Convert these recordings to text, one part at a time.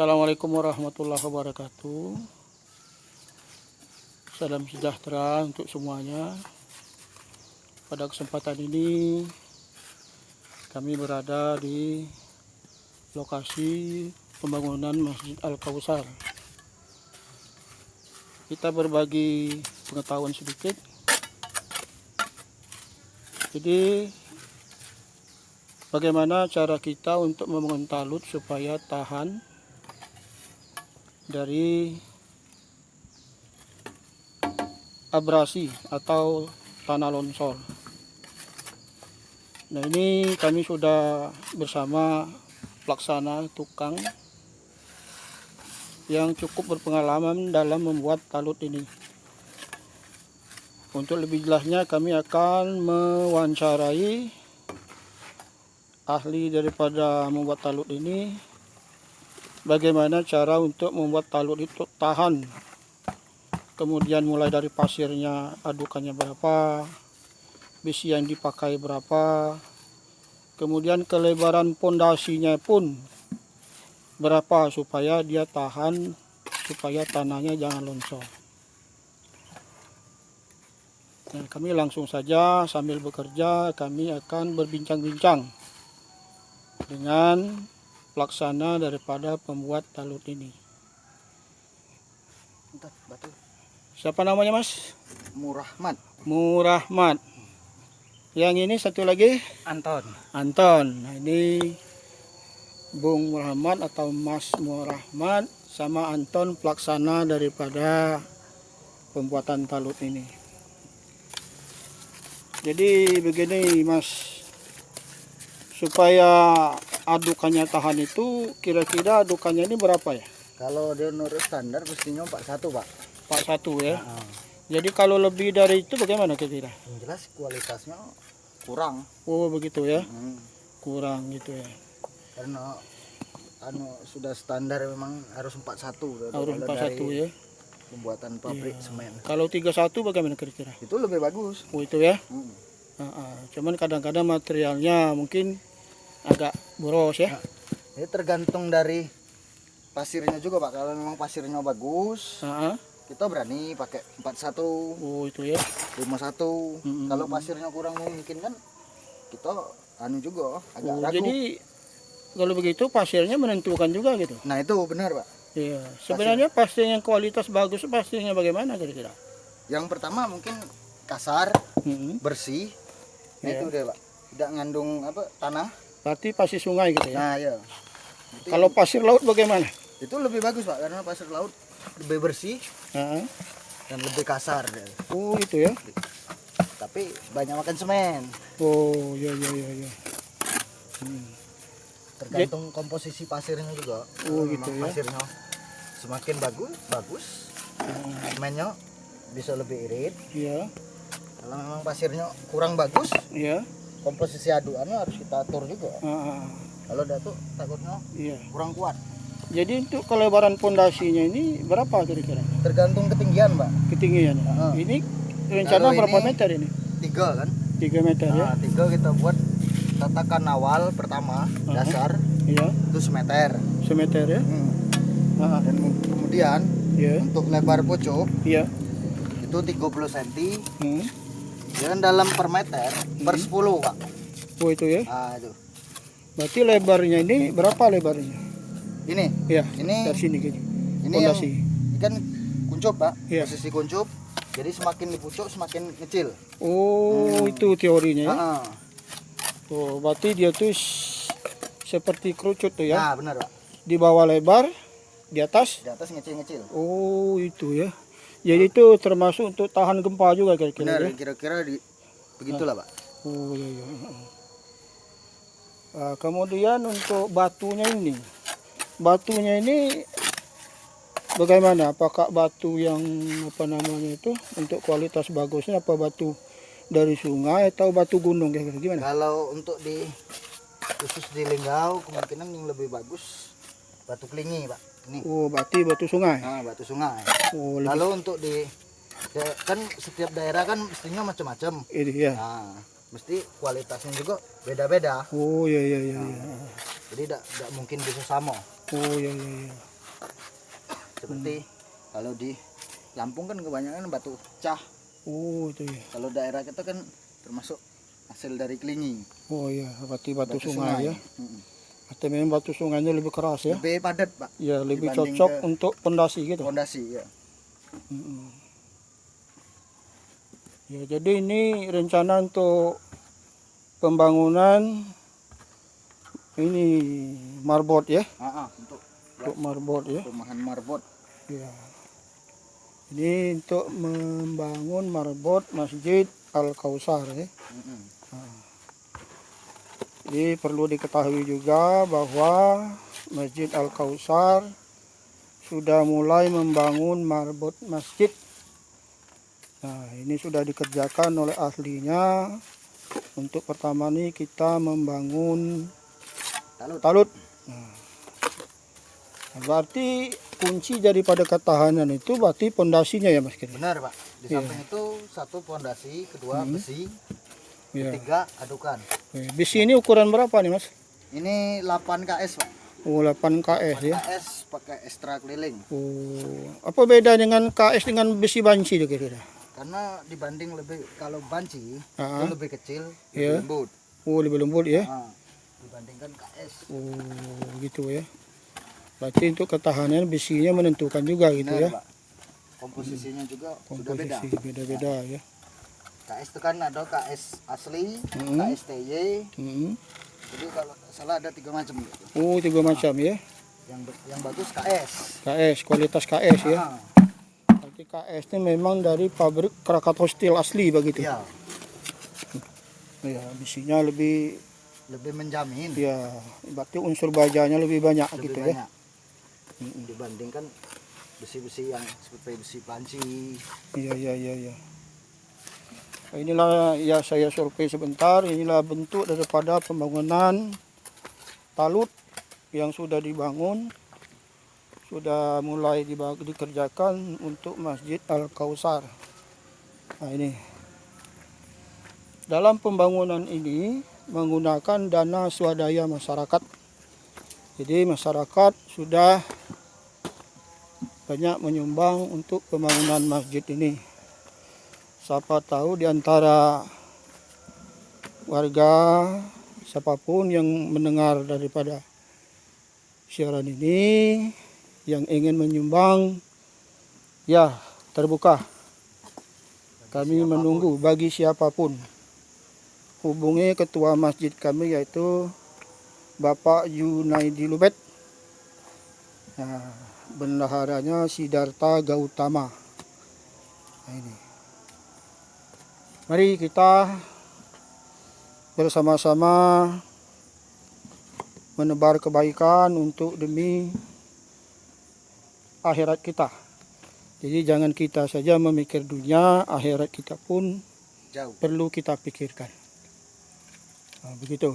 Assalamualaikum warahmatullahi wabarakatuh. Salam sejahtera untuk semuanya. Pada kesempatan ini kami berada di lokasi pembangunan Masjid Al-Kausar. Kita berbagi pengetahuan sedikit. Jadi bagaimana cara kita untuk membangun talut supaya tahan dari abrasi atau tanah longsor. Nah, ini kami sudah bersama pelaksana tukang yang cukup berpengalaman dalam membuat talut ini. Untuk lebih jelasnya kami akan mewawancarai ahli daripada membuat talut ini, bagaimana cara untuk membuat talut itu tahan. Kemudian mulai dari pasirnya, adukannya berapa, besi yang dipakai berapa, kemudian kelebaran pondasinya pun berapa supaya dia tahan, supaya tanahnya jangan longsor. Nah, kami langsung saja sambil bekerja kami akan berbincang-bincang dengan pelaksana daripada pembuat talut ini. Siapa namanya, Mas? Murahmat. Murahmat. Yang ini satu lagi? Anton. Anton. Nah, ini Bung Murahmat atau Mas Murahmat sama Anton pelaksana daripada pembuatan talut ini. Jadi begini, Mas, supaya adukannya tahan itu kira-kira adukannya ini berapa ya? Kalau dia menurut standar mestinya 41, Pak. 41 ya. Nah, Jadi kalau lebih dari itu bagaimana kira-kira? yang jelas kualitasnya kurang. Oh, begitu ya. Hmm, Kurang gitu ya. karena sudah standar memang harus 41. Harus Kalau 41 dari ya. pembuatan pabrik semen. Kalau 31 bagaimana kira-kira? Itu lebih bagus. Oh, itu ya. Hmm. Cuman kadang-kadang materialnya mungkin agak boros ya. Nah, ini tergantung dari pasirnya juga, Pak. Kalau memang pasirnya bagus, kita berani pakai 41, Oh, itu ya. 51. Hmm. Kalau pasirnya kurang mungkin kan kita juga agak Oh, ragu. jadi kalau begitu pasirnya menentukan juga gitu. Nah, itu benar, Pak. Iya. Sebenarnya pasir yang kualitas bagus pasirnya bagaimana kira-kira? Yang pertama mungkin kasar, bersih. Nah, Iya. itu deh, Pak. Tidak ngandung tanah. Berarti pasir sungai gitu ya. Nah, ya. Kalau pasir laut bagaimana? Itu lebih bagus, Pak, karena pasir laut lebih bersih Heeh. dan lebih kasar deh. Oh, itu ya. Tapi banyak makan semen. Oh, iya. Tergantung komposisi pasirnya juga. Oh, Kalau gitu memang ya. pasirnya semakin bagus, semennya bisa lebih irit. Iya. Kalau memang pasirnya kurang bagus, Iya. komposisi aduannya harus kita atur juga. Kalau udah tuh takutnya Iya. kurang kuat. Jadi untuk kelebaran pondasinya ini berapa kira-kira? Tergantung ketinggian, Pak. Ketinggian. Ini rencana Kalau berapa ini meter ini? 3 kan? 3 meter ya. Nah, 3 kita buat tatakan awal pertama, dasar Iya. itu semeter. Semeter ya. Dan kemudian Iya. untuk lebar pojok Iya. itu 30 cm. Hmm. Dan dalam per meter per 10, Pak. Oh, itu ya. Nah, itu. Berarti lebarnya ini berapa lebarnya? Ini. Iya. Ini Dari sini gini. ini Pondasi. ini kan kuncup, Pak. Iya. Posisi kuncup. Jadi semakin dipucuk semakin kecil. Oh, itu teorinya ya. Nah, Oh, berarti dia tuh seperti kerucut tuh ya. nah, benar, Pak. Di bawah lebar, di atas. Di atas ngecil-ngecil. Oh, itu ya. Jadi itu termasuk untuk tahan gempa juga kira-kira Benar, ya. kira-kira begitulah, Pak. Oh, iya. Kemudian untuk batunya ini. Batunya ini bagaimana? Apakah batu yang itu untuk kualitas bagusnya apa batu dari sungai atau batu gunung kira-kira gimana? Kalau untuk khusus di Linggau kemungkinan yang lebih bagus batu kelingi, Pak. Ini. Oh, berarti batu sungai. Nah, batu sungai. Oh, Lalu untuk kan setiap daerah kan mestinya macam-macam. ini ya. Nah, mesti kualitasnya juga beda-beda. Oh, iya. Jadi tidak mungkin bisa sama. Oh, iya. Seperti kalau di Lampung kan kebanyakan batu cah. Oh itu ya. Kalau daerah kita kan termasuk hasil dari kelingi. Oh iya, berarti batu sungai ya. Atau memang batu sungainya lebih keras ya? Lebih padat Pak. Ya, lebih dibanding cocok ke untuk pondasi gitu. Pondasi ya. Ya, jadi ini rencana untuk pembangunan ini marbot ya? Untuk marbot ya? Perumahan marbot. Ya. Ini untuk membangun marbot Masjid Al-Kausar ya. Jadi perlu diketahui juga bahwa Masjid Al-Kausar sudah mulai membangun marbot masjid. Nah, ini sudah dikerjakan oleh ahlinya. Untuk pertama nih kita membangun talut. Nah, berarti kunci daripada ketahanan itu berarti pondasinya ya Mas Kiri? Benar Pak. Di samping itu satu pondasi, kedua besi, ketiga adukan. Besi ini ukuran berapa nih Mas? Ini 8 KS Pak. Oh 8 KS ya? KS pakai ekstra keliling. Oh, apa beda dengan KS dengan besi banci kira-kira? Karena dibanding kalau banci itu lebih kecil, lebih lembut. Oh lebih lembut ya? Dibandingkan KS. Oh gitu ya. Berarti untuk ketahanan besinya menentukan juga gitu ya. Pak. Komposisinya juga sudah beda. Beda-beda ya. KS itu kan ada KS asli, KS TY. Jadi kalau salah ada 3 macam gitu. Oh 3 macam ya. Yang bagus KS. KS, kualitas KS ya. Berarti KS ini memang dari pabrik Krakatau Steel asli begitu. Iya. Ya, besinya lebih menjamin. Ya, berarti unsur bajanya lebih banyak gitu banyak. Ya. Dibandingkan besi-besi yang seperti besi panci. Iya. Inilah ya saya survei sebentar. Inilah bentuk daripada pembangunan talut yang sudah dibangun. Sudah mulai dikerjakan untuk Masjid Al-Kausar. Nah ini. Dalam pembangunan ini menggunakan dana swadaya masyarakat. Jadi masyarakat sudah banyak menyumbang untuk pembangunan masjid ini. Siapa tahu di antara warga, siapapun yang mendengar daripada siaran ini, yang ingin menyumbang, ya terbuka. Kami menunggu bagi siapapun. Hubungi ketua masjid kami yaitu Bapak Yunaidi Lubet. Nah, bendaharanya Sidarta Gautama. Nah, ini. Mari kita bersama-sama menebar kebaikan untuk demi akhirat kita. Jadi jangan kita saja memikir dunia, akhirat kita pun jauh perlu kita pikirkan. Nah, begitu.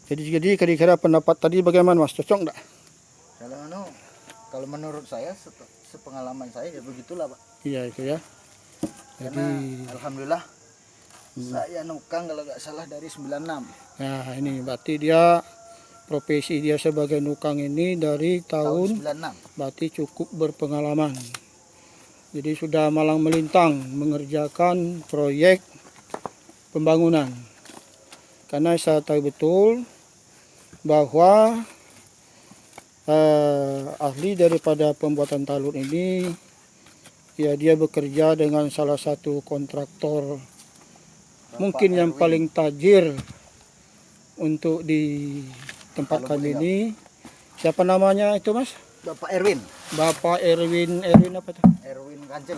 Jadi kira-kira pendapat tadi bagaimana Mas? Cocok enggak? Kalau menurut saya sepengalaman saya ya begitulah Pak. Iya itu ya. Karena alhamdulillah saya nukang kalau nggak salah dari 96. Nah ini berarti dia profesi dia sebagai nukang ini dari tahun 96. Berarti cukup berpengalaman. Jadi sudah malang melintang mengerjakan proyek pembangunan. Karena saya tahu betul bahwa ahli daripada pembuatan talut ini ya dia bekerja dengan salah satu kontraktor mungkin yang paling tajir untuk di tempat kami ini. Siapa namanya itu Mas? Bapak Erwin. Bapak Erwin apa tuh? Erwin Kancil.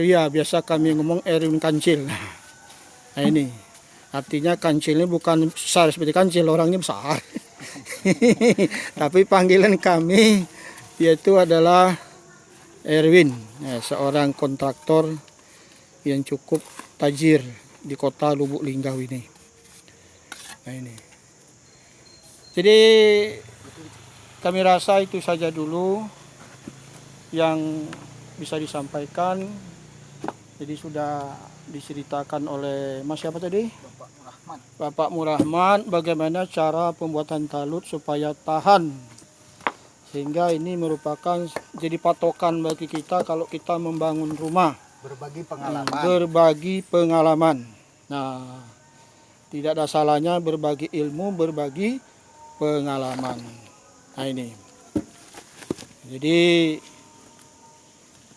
Ya biasa kami ngomong Erwin Kancil. Nah ini artinya kancilnya bukan besar seperti kancil, orangnya besar. Tapi panggilan kami yaitu adalah Erwin, ya, seorang kontraktor yang cukup tajir di kota Lubuk Linggau ini. Nah ini. Jadi kami rasa itu saja dulu yang bisa disampaikan. Jadi sudah diceritakan oleh Mas siapa tadi? Bapak Murahman bagaimana cara pembuatan talut supaya tahan Sehingga ini merupakan jadi patokan bagi kita kalau kita membangun rumah. Berbagi pengalaman. Nah, tidak ada salahnya berbagi ilmu, berbagi pengalaman. Nah ini. Jadi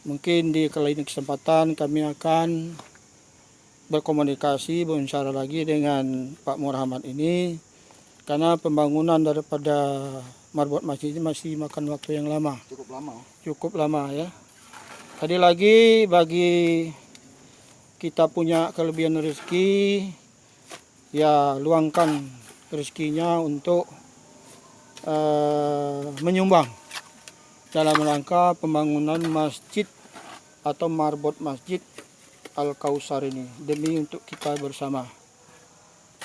mungkin di kali ini kesempatan kami akan berkomunikasi, berbicara lagi dengan Pak Muhammad ini. Karena pembangunan daripada marbot masjid ini masih makan waktu yang lama. Cukup lama ya. Tadi lagi bagi kita punya kelebihan rezeki, ya luangkan rezekinya untuk menyumbang dalam rangka pembangunan masjid atau marbot masjid Al-Kautsar ini demi untuk kita bersama.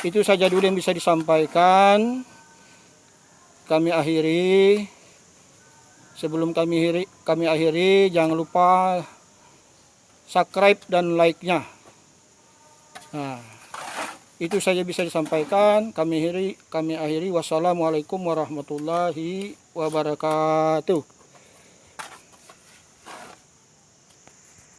Itu saja dulu yang bisa disampaikan. Kami akhiri. Sebelum kami akhiri, jangan lupa subscribe dan like-nya. Nah, itu saja bisa disampaikan. Kami akhiri. Wassalamualaikum warahmatullahi wabarakatuh.